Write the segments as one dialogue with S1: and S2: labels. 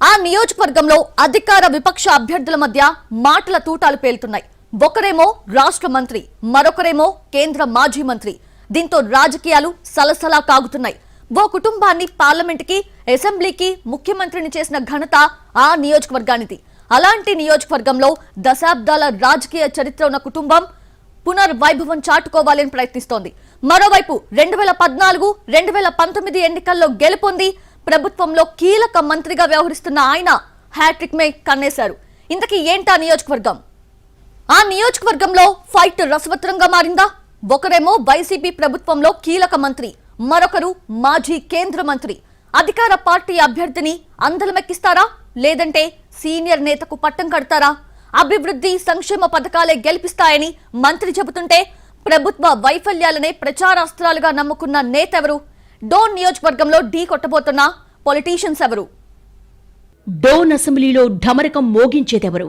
S1: ఆ నియోజకవర్గంలో అధికార విపక్ష అభ్యర్థుల మధ్య మాటల తూటాలు పేలుతున్నాయి. ఒకరేమో రాష్ట్ర మంత్రి, మరొకరేమో కేంద్ర మాజీ మంత్రి. దీంతో రాజకీయాలు సలసలా కాగుతున్నాయి. ఓ కుటుంబాన్ని పార్లమెంట్కి, అసెంబ్లీకి ముఖ్యమంత్రిని చేసిన ఘనత ఆ నియోజకవర్గానిది. అలాంటి నియోజకవర్గంలో దశాబ్దాల రాజకీయ చరిత్ర ఉన్న కుటుంబం పునర్వైభవం చాటుకోవాలని ప్రయత్నిస్తోంది. మరోవైపు 2014, 2019 ఎన్నికల్లో గెలుపొంది ప్రభుత్వంలో కీలక మంత్రిగా వ్యవహరిస్తున్న ఆయన హ్యాట్రిక్ మే కన్నేశారు. ఇంతకీ ఏంటా నియోజకవర్గం? ఆ నియోజకవర్గంలో ఫైట్ రసవత్రంగా మారిందా? ఒకరేమో వైసీపీ ప్రభుత్వంలో కీలక మంత్రి, మరొకరు మాజీ కేంద్ర మంత్రి. అధికార పార్టీ అభ్యర్థిని అందలమెక్కిస్తారా, లేదంటే సీనియర్ నేతకు పట్టం కడతారా? అభివృద్ధి సంక్షేమ పథకాలే గెలిపిస్తాయని మంత్రి చెబుతుంటే ప్రభుత్వ వైఫల్యాలనే ప్రచారాస్త్రాలుగా నమ్ముకున్న నేతెవరు? డోన్ నియోజకవర్గంలో ఢీ కొట్టబోతున్న పొలిటీషియన్స్ ఎవరు?
S2: డోన్ అసెంబ్లీలో ఢమరకం మోగించేదెవరు?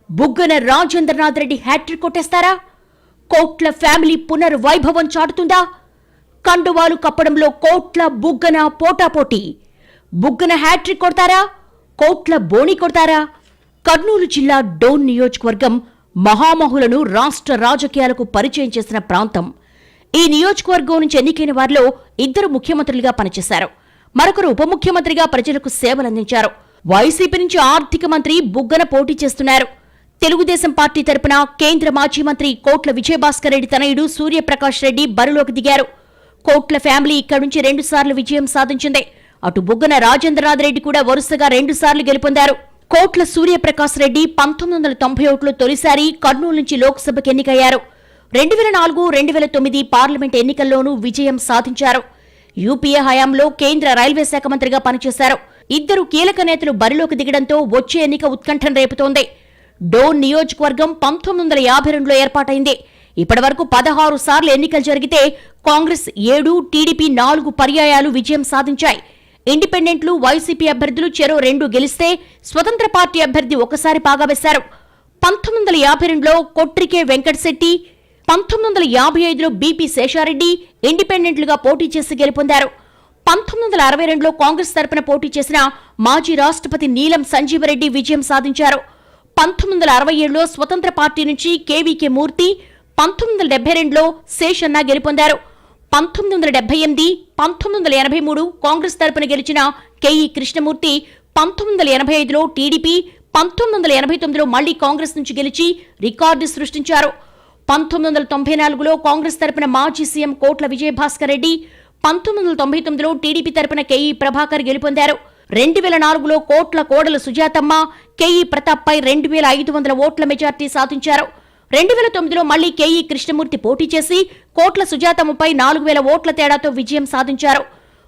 S2: బుగ్గన రాజేంద్రనాథ్ రెడ్డి హ్యాట్రిక్ కొట్టేస్తారా? కోట్ల ఫ్యామిలీ పునర్వైభవం చాటుతుందా? కండువాలు కప్పడంలో కోట్ల బుగ్గన పోటాపోటీ. బుగ్గన హ్యాట్రిక్ కొడతారా? కోట్ల బోణి కొడతారా? కర్నూలు జిల్లా డోన్ నియోజకవర్గం మహామహులను రాష్ట్ర రాజకీయాలకు పరిచయం చేసిన ప్రాంతం. ఈ నియోజకవర్గం నుంచి ఎన్నికైన వారిలో ఇద్దరు ముఖ్యమంత్రులుగా పనిచేశారు, మరొకరు ఉప ముఖ్యమంత్రిగా ప్రజలకు సేవలందించారు. వైసీపీ నుంచి ఆర్థిక మంత్రి బుగ్గన పోటీ చేస్తున్నారు. తెలుగుదేశం పార్టీ తరపున కేంద్ర మాజీ మంత్రి కోట్ల విజయభాస్కర్ రెడ్డి తనయుడు సూర్యప్రకాష్ రెడ్డి బరిలోకి దిగారు. కోట్ల ఫ్యామిలీ ఇక్కడి నుంచి 2 సార్లు విజయం సాధించింది. అటు బుగ్గన రాజేంద్రనాథ్ రెడ్డి కూడా వరుసగా 2 సార్లు గెలుపొందారు. కోట్ల సూర్యప్రకాష్ రెడ్డి 1991లో తొలిసారి కర్నూలు నుంచి లోక్సభకు ఎన్నికయ్యారు. 2004, 2009 పార్లమెంట్ ఎన్నికల్లోనూ విజయం సాధించారు. యూపీఏ హయాంలో కేంద్ర రైల్వే శాఖ మంత్రిగా పనిచేశారు. ఇద్దరు కీలక నేతలు బరిలోకి దిగడంతో వచ్చే ఎన్నిక ఉత్కంఠం రేపుతోంది. డోన్ నియోజకవర్గం 1952లో ఏర్పాటైంది. ఇప్పటివరకు 16 సార్లు ఎన్నికలు జరిగితే కాంగ్రెస్ 7, టీడీపీ 4 పర్యాయాలు విజయం సాధించాయి. ఇండిపెండెంట్లు, వైసీపీ అభ్యర్థులు చెరో 2 గెలిస్తే స్వతంత్ర పార్టీ అభ్యర్థి ఒకసారి పాగా వేశారు. 1952లో కొట్రికే వెంకటశెట్టి, 1955లో బీపీ శేషారెడ్డి ఇండిపెండెంట్లుగా పోటీ చేసి గెలుపొందారు. 1962లో కాంగ్రెస్ తరపున పోటీ చేసిన మాజీ రాష్ట్రపతి నీలం సంజీవరెడ్డి విజయం సాధించారు. 1967లో స్వతంత్ర పార్టీ నుంచి కేవీకే మూర్తి, 1972లో శేషన్న గెలుపొందారు. 1978, 1983 కాంగ్రెస్ తరపున గెలిచిన కేఈ కృష్ణమూర్తి, 1985లో టీడీపీ, 1989లో మళ్లీ కాంగ్రెస్ నుంచి గెలిచి రికార్డు సృష్టించారు. 1994లో కాంగ్రెస్ తరపున మాజీ సీఎం కోట్ల విజయభాస్కర్ రెడ్డి, 1999లో టీడీపీ తరపున కేఈ ప్రభాకర్ గెలుపొందారు. 2004లో కోట్ల కోడలు సుజాతమ్మ, కేఈ ప్రతాప్ పై 2500 ఓట్ల మెజార్టీ సాధించారు. 2009లో మళ్లీ కేఈ కృష్ణమూర్తి పోటీ చేసి కోట్ల సుజాతమ్మపై 4000 ఓట్ల తేడాతో విజయం సాధించారు.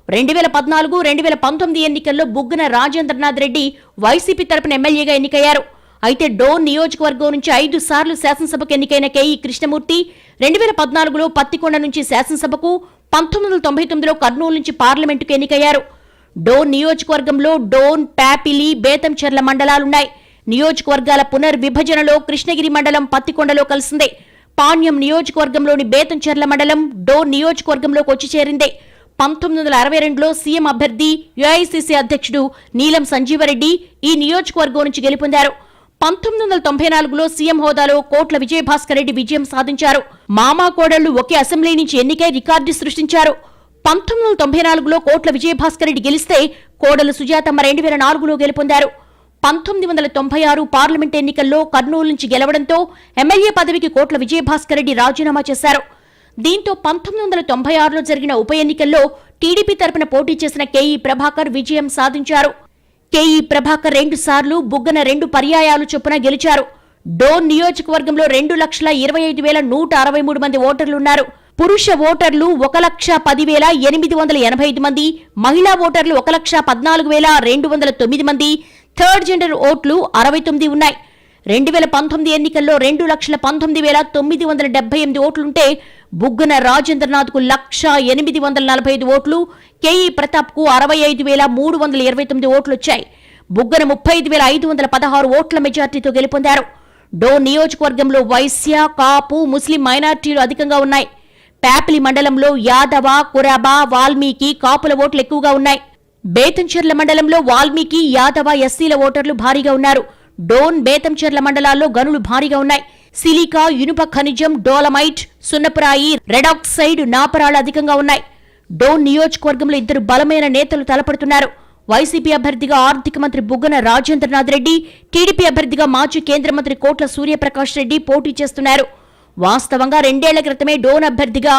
S2: 2014, 2019 ఎన్నికల్లో బుగ్గన రాజేంద్రనాథ్ రెడ్డి వైసీపీ తరపున ఎమ్మెల్యేగా ఎన్నికయ్యారు. అయితే డోన్ నియోజకవర్గం నుంచి 5 సార్లు శాసనసభకు ఎన్నికైన కేఈ కృష్ణమూర్తి 2014లో పత్తికొండ నుంచి శాసనసభకు, 1999లో కర్నూలు నుంచి పార్లమెంటుకు ఎన్నికయ్యారు. డోన్ నియోజకవర్గంలో డోన్, ప్యాపిలి, బేతంచెర్ల మండలాలున్నాయి. నియోజకవర్గాల పునర్విభజనలో కృష్ణగిరి మండలం పత్తికొండలో కలిసింది. పాణ్యం నియోజకవర్గంలోని బేతంచెర్ల మండలం డోన్ నియోజకవర్గంలోకి వచ్చి చేరింది. 1962లో సీఎం అభ్యర్థి యూఐసీసీ అధ్యక్షుడు నీలం సంజీవరెడ్డి ఈ నియోజకవర్గం నుంచి గెలుపొందారు. 1994లో సీఎం హోదాలో కోట్ల విజయభాస్కర్ రెడ్డి విజయం సాధించారు. మామా కోడళ్లు ఒకే అసెంబ్లీ నుంచి ఎన్నికై రికార్డు సృష్టించారు. 1994లో కోట్ల విజయభాస్కర్ రెడ్డి గెలిస్తే కోడలు సుజాతమ్మ 2004లో గెలుపొందారు. 1996 పార్లమెంట్ ఎన్నికల్లో కర్నూలు నుంచి గెలవడంతో ఎమ్మెల్యే పదవికి కోట్ల విజయభాస్కర్ రెడ్డి రాజీనామా చేశారు. దీంతో 1996లో జరిగిన ఉప ఎన్నికల్లో టీడీపీ తరపున పోటీ చేసిన కేఈ ప్రభాకర్ విజయం సాధించారు. కేఈ ప్రభాకర్ 2 సార్లు, బుగ్గన 2 పర్యాయాలు చొప్పున గెలిచారు. డోన్ నియోజకవర్గంలో 2,05,163 మంది ఓటర్లున్నారు. పురుష ఓటర్లు 1,10,885 మంది, మహిళా ఓటర్లు 1,14,209 మంది, థర్డ్ జెండర్ ఓట్లు 69 ఉన్నాయి. 2019 ఎన్నికల్లో 2,19,978 ఓట్లుంటే బుగ్గన రాజేంద్రనాథ్కు 1,08,45 ఓట్లు, కేఈ ప్రతాప్కు 65,329 ఓట్లొచ్చాయి. బుగ్గన 35,516 ఓట్ల మెజార్టీతో గెలుపొందారు. డోన్ నియోజకవర్గంలో వైశ్య, కాపు, ముస్లిం మైనార్టీలు అధికంగా ఉన్నాయి. ప్యాపిలి మండలంలో యాదవ, కురాబ, వాల్మీకి, కాపుల ఓట్లు ఎక్కువగా ఉన్నాయి. బేతంచెర్ల మండలంలో వాల్మీకి, యాదవ, ఎస్సీల ఓటర్లు భారీగా ఉన్నారు. డోన్, బేతంచెర్ల మండలాల్లో గనులు భారీగా ఉన్నాయి. సిలికా, ఇనుప ఖనిజం, డోలమైట్, సున్నపురాయి, రెడాక్సైడ్, నాపరాలు అధికంగా ఉన్నాయి. డోన్ నియోజకవర్గంలో ఇద్దరు బలమైన నేతలు తలపడుతున్నారు. వైసీపీ అభ్యర్థిగా ఆర్థిక మంత్రి బుగ్గన రాజేంద్రనాథ్ రెడ్డి, టీడీపీ అభ్యర్థిగా మాజీ కేంద్ర మంత్రి కోట్ల సూర్యప్రకాష్ రెడ్డి పోటీ చేస్తున్నారు. వాస్తవంగా 2 ఏళ్ల క్రితమే డోన్ అభ్యర్థిగా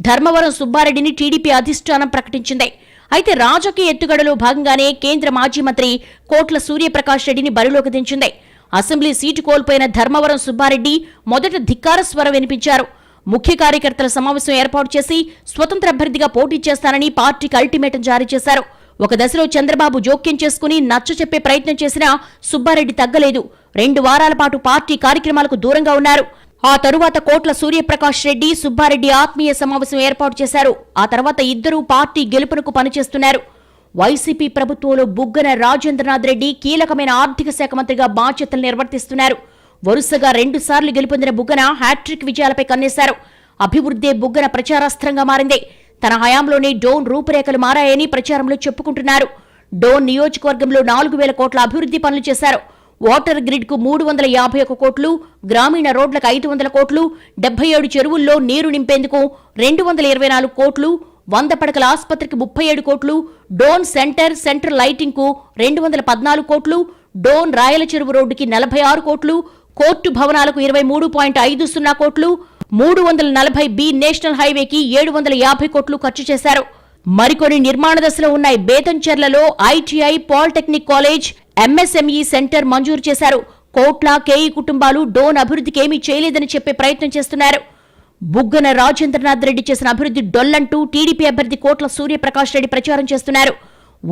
S2: ధర్మవరం సుబ్బారెడ్డిని టీడీపీ అధిష్టానం ప్రకటించింది. అయితే రాజకీయ ఎత్తుగడలో భాగంగానే కేంద్ర మాజీ మంత్రి కోట్ల సూర్యప్రకాష్ రెడ్డిని బరిలోకి దించింది. అసెంబ్లీ సీటు కోల్పోయిన ధర్మవరం సుబ్బారెడ్డి మొదట ధిక్కార స్వరం వినిపించారు. ముఖ్య కార్యకర్తల సమావేశం ఏర్పాటు చేసి స్వతంత్ర అభ్యర్థిగా పోటీ చేస్తానని పార్టీకి అల్టిమేటం జారీ చేశారు. ఒక దశలో చంద్రబాబు జోక్యం చేసుకుని నచ్చచెప్పే ప్రయత్నం చేసినా సుబ్బారెడ్డి తగ్గలేదు. 2 వారాల పాటు పార్టీ కార్యక్రమాలకు దూరంగా ఉన్నారు. ఆ తరువాత కోట్ల సూర్యప్రకాష్ రెడ్డి, సుబ్బారెడ్డి ఆత్మీయ సమావేశం ఏర్పాటు చేశారు. ఆ తర్వాత ఇద్దరూ పార్టీ గెలుపునకు పనిచేస్తున్నారు. వైసీపీ ప్రభుత్వంలో బుగ్గన రాజేంద్రనాథ్ రెడ్డి కీలకమైన ఆర్థిక శాఖ మంత్రిగా బాధ్యతలు నిర్వర్తిస్తున్నారు. వరుసగా 2 సార్లు గెలుపొందిన బుగ్గన హ్యాట్రిక్ విజయాలపై కన్నేశారు. అభివృద్ధే బుగ్గన ప్రచారాస్త్రంగా మారింది. తన హయాంలోనే డోన్ రూపురేఖలు మారాయని ప్రచారంలో చెప్పుకుంటున్నారు. డోన్ నియోజకవర్గంలో 4,000 కోట్ల అభివృద్ధి పనులు చేశారు. వాటర్ గ్రిడ్ కు 351 కోట్లు, గ్రామీణ రోడ్లకు 500 కోట్లు, 77 చెరువుల్లో నీరు నింపేందుకు 224 కోట్లు, 100 పడకల ఆసుపత్రికి 37 కోట్లు, డోన్ సెంటర్ లైటింగ్ కు 214 కోట్లు, డోన్ రాయల చెరువు రోడ్డుకి 46 కోట్లు, కోర్టు భవనాలకు 23.50 కోట్లు, 340B నేషనల్ హైవేకి 750 కోట్లు ఖర్చు చేశారు. మరికొన్ని నిర్మాణ దశలో ఉన్నాయి. బేతంచెర్లలో ITI, polytechnic college, MSME centre మంజూరు చేశారు. కోట్ల, కేఈ కుటుంబాలు డోన్ అభివృద్ధికి ఏమీ చేయలేదని చెప్పే ప్రయత్నం చేస్తున్నారు. బుగ్గన రాజేంద్రనాథ్ రెడ్డి చేసిన అభివృద్ధి డొల్లంటూ టీడీపీ అభ్యర్థి కోట్ల సూర్యప్రకాష్ రెడ్డి ప్రచారం చేస్తున్నారు.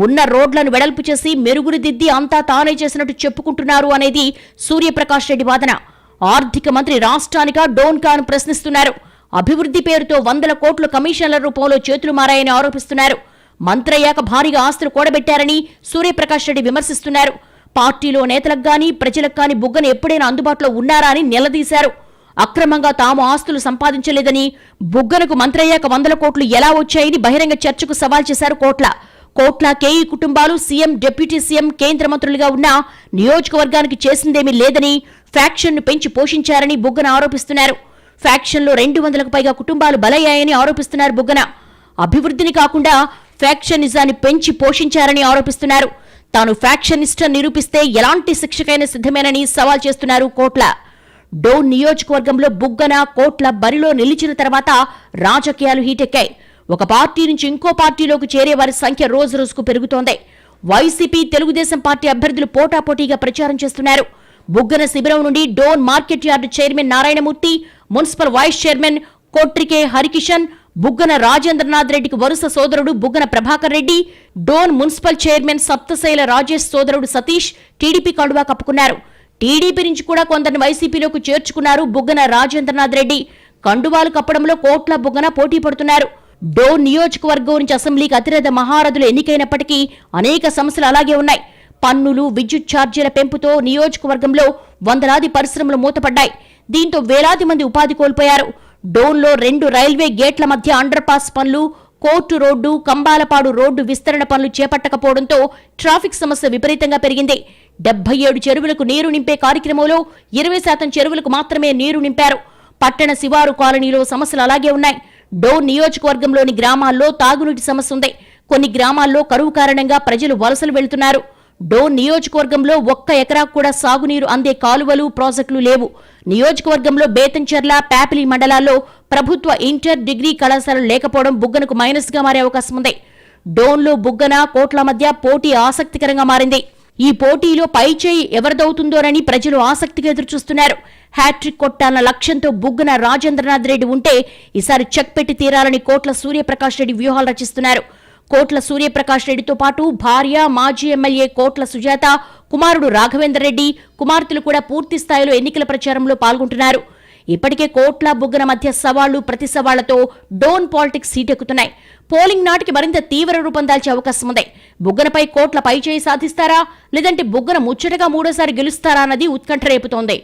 S2: ఉన్న రోడ్లను వెడల్పు చేసి మెరుగులు దిద్ది అంతా తానే చేసినట్టు చెప్పుకుంటున్నారు అనేది సూర్యప్రకాష్ రెడ్డి వాదన. ఆర్థిక మంత్రి రాష్ట్రానికా డోన్ కాను ప్రశ్నిస్తున్నారు. అభివృద్ధి పేరుతో 100 కోట్ల కమిషన్ల రూపంలో చేతులు మారాయని ఆరోపిస్తున్నారు. మంత్రయ్యాక భారీగా ఆస్తులు కూడబెట్టారని సూర్యప్రకాష్ రెడ్డి విమర్శిస్తున్నారు. పార్టీలో నేతలకు గాని ప్రజలకు గాని బుగ్గన ఎప్పుడైనా అందుబాటులో ఉన్నారా అని నిలదీశారు. అక్రమంగా తాము ఆస్తులు సంపాదించలేదని, బుగ్గనకు మంత్రయ్యాక 100 కోట్లు ఎలా వచ్చాయని బహిరంగ చర్చకు సవాల్ చేశారు కోట్ల కేఈ కుటుంబాలు సీఎం, డిప్యూటీ సీఎం, కేంద్ర మంత్రులుగా ఉన్నా నియోజకవర్గానికి చేసిందేమీ లేదని, ఫ్యాక్షన్ను పెంచి పోషించారని బుగ్గన ఆరోపిస్తున్నారు. ఫ్యాక్షన్లో 200కు పైగా కుటుంబాలు బలయ్యాయని ఆరోపిస్తున్నారు బుగ్గన. అభివృద్ధిని కాకుండా ఫ్యాక్షనిజాన్ని పెంచి పోషించారని ఆరోపిస్తున్నారు. తాను ఫ్యాక్షనిస్ట్ నిరూపిస్తే ఎలాంటి శిక్షకైనా సిద్ధమేనని సవాల్ చేస్తున్నారు కోట్ల. డోన్ నియోజకవర్గంలో బుగ్గన, కోట్ల బరిలో నిలిచిన తర్వాత రాజకీయాలు హీటెక్కాయి. ఒక పార్టీ నుంచి ఇంకో పార్టీలోకి చేరే వారి సంఖ్య రోజురోజుకు పెరుగుతోంది. వైసీపీ, తెలుగుదేశం పార్టీ అభ్యర్థులు పోటాపోటీగా ప్రచారం చేస్తున్నారు. బుగ్గన శిబిరం నుండి Dhone market yard chairman Narayanamurthy, municipal vice chairman Kotrike Harikishan, Buggana Rajendranath రెడ్డికి వరుస సోదరుడు బుగ్గన ప్రభాకర్ రెడ్డి, డోన్ మున్సిపల్ చైర్మన్ సప్తశైల రాజేష్ సోదరుడు సతీష్ టీడీపీ కండువా కప్పుకున్నారు. టీడీపీ నుంచి కూడా కొందరిని వైసీపీలోకి చేర్చుకున్నారు బుగ్గన రాజేంద్రనాథ్ రెడ్డి. కండువాలు కప్పడంలో కోట్ల, బుగ్గన పోటీ పడుతున్నారు. డోన్ నియోజకవర్గం నుంచి అసెంబ్లీకి అతిరథ మహారథులు ఎన్నికైనప్పటికీ అనేక సమస్యలు అలాగే ఉన్నాయి. పన్నులు, విద్యుత్ ఛార్జీల పెంపుతో నియోజకవర్గంలో వందలాది పరిశ్రమలు మూతపడ్డాయి. దీంతో వేలాది మంది ఉపాధి కోల్పోయారు. డోన్లో 2 రైల్వే గేట్ల మధ్య అండర్ పాస్ పనులు, కోర్టు రోడ్డు, కంబాలపాడు రోడ్డు విస్తరణ పనులు చేపట్టకపోవడంతో ట్రాఫిక్ సమస్య విపరీతంగా పెరిగింది. 77 చెరువులకు నీరు నింపే కార్యక్రమంలో 20% చెరువులకు మాత్రమే నీరు నింపారు. పట్టణ శివారు కాలనీలో సమస్యలు అలాగే ఉన్నాయి. డోన్ నియోజకవర్గంలోని గ్రామాల్లో తాగునీటి సమస్య ఉంది. కొన్ని గ్రామాల్లో కరువు కారణంగా ప్రజలు వలసలు వెళ్తున్నారు. డోన్ నియోజకవర్గంలో 1 ఎకరాకు కూడా సాగునీరు అందే కాలువలు, ప్రాజెక్టులు లేవు. నియోజకవర్గంలో బేతంచెర్ల, ప్యాపిలి మండలాల్లో ప్రభుత్వ ఇంటర్, డిగ్రీ కళాశాలలు లేకపోవడం బుగ్గనకు మైనస్ గా మారే అవకాశం ఉంది. డోన్లో బుగ్గన, కోట్ల మధ్య పోటీ ఆసక్తికరంగా మారింది. ఈ పోటీలో పైచేయి ఎవరిదవుతుందోనని ప్రజలు ఆసక్తిగా ఎదురుచూస్తున్నారు. హ్యాట్రిక్ కొట్టాలన్న లక్ష్యంతో బుగ్గన రాజేంద్రనాథ్ రెడ్డి ఉంటే ఈసారి చెక్ పెట్టి తీరాలని కోట్ల సూర్యప్రకాష్ రెడ్డి వ్యూహాలు రచిస్తున్నారు. కోట్ల సూర్యప్రకాష్ రెడ్డితో పాటు భార్య, మాజీ ఎమ్మెల్యే కోట్ల సుజాత, కుమారుడు రాఘవేందర్ రెడ్డి, కుమార్తెలు కూడా పూర్తి స్థాయిలో ఎన్నికల ప్రచారంలో పాల్గొంటున్నారు. ఇప్పటికే కోట్ల, బుగ్గన మధ్య సవాళ్లు, ప్రతి సవాళ్లతో డోన్ పాలిటిక్స్ సీటెక్కుతున్నాయి. పోలింగ్ నాటికి మరింత తీవ్ర రూపం దాల్చే అవకాశం ఉంది. బుగ్గనపై కోట్ల పైచేయి సాధిస్తారా, లేదంటే బుగ్గన ముచ్చటగా 3వ సారి గెలుస్తారా అన్నది ఉత్కంఠ రేపుతోంది.